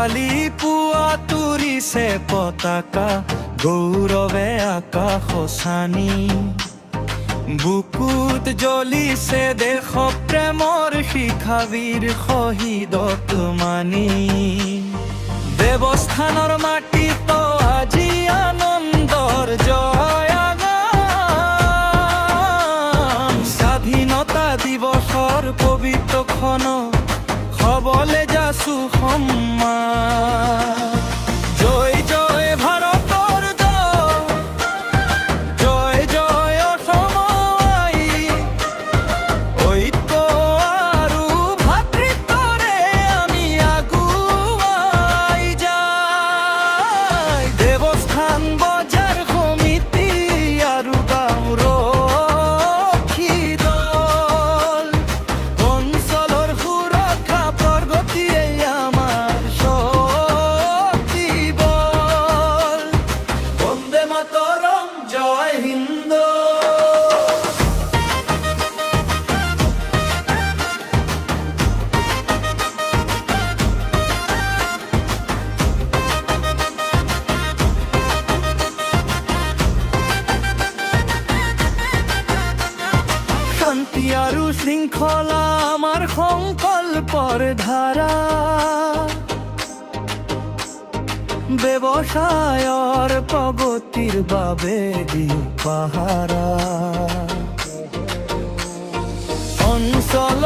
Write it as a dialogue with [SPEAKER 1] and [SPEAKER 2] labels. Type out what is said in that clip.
[SPEAKER 1] কালি পুৱা তুৰিছে পতাকা, গৌৰৱে আকাশ চানি। বুকুত জ্বলিছে দেশ প্ৰেমৰ শিখাবীৰ শহীদক মানি। দেৱস্থানৰ মাটিত আজি আনন্দৰ জয়গান। স্বাধীনতা দিৱসৰ পবিত্ৰ ক্ষণ হবলে যাচো সন্মান। জয় জয় ভাৰতৰ জয়, জয় জয় অসম আই। ঐক্য আৰু ভাতৃত্বৰে আমি আগুৱাই যাই। দেৱস্থান বজাৰ সমিতি আৰু গাঁৱৰ ৰক্ষী দল, অঞ্চলৰ সুৰক্ষা প্ৰগতিয়ে আমাৰ শক্তি বল। বন্দে মাতৰম, জয় হিন্দ। শান্তি আৰু শৃংখলা আমাৰ সংকল্পৰ ধাৰা। ব্যৱসায়ৰ প্ৰগতিৰ বাবে দিওঁ পাহাৰা। অঞ্চল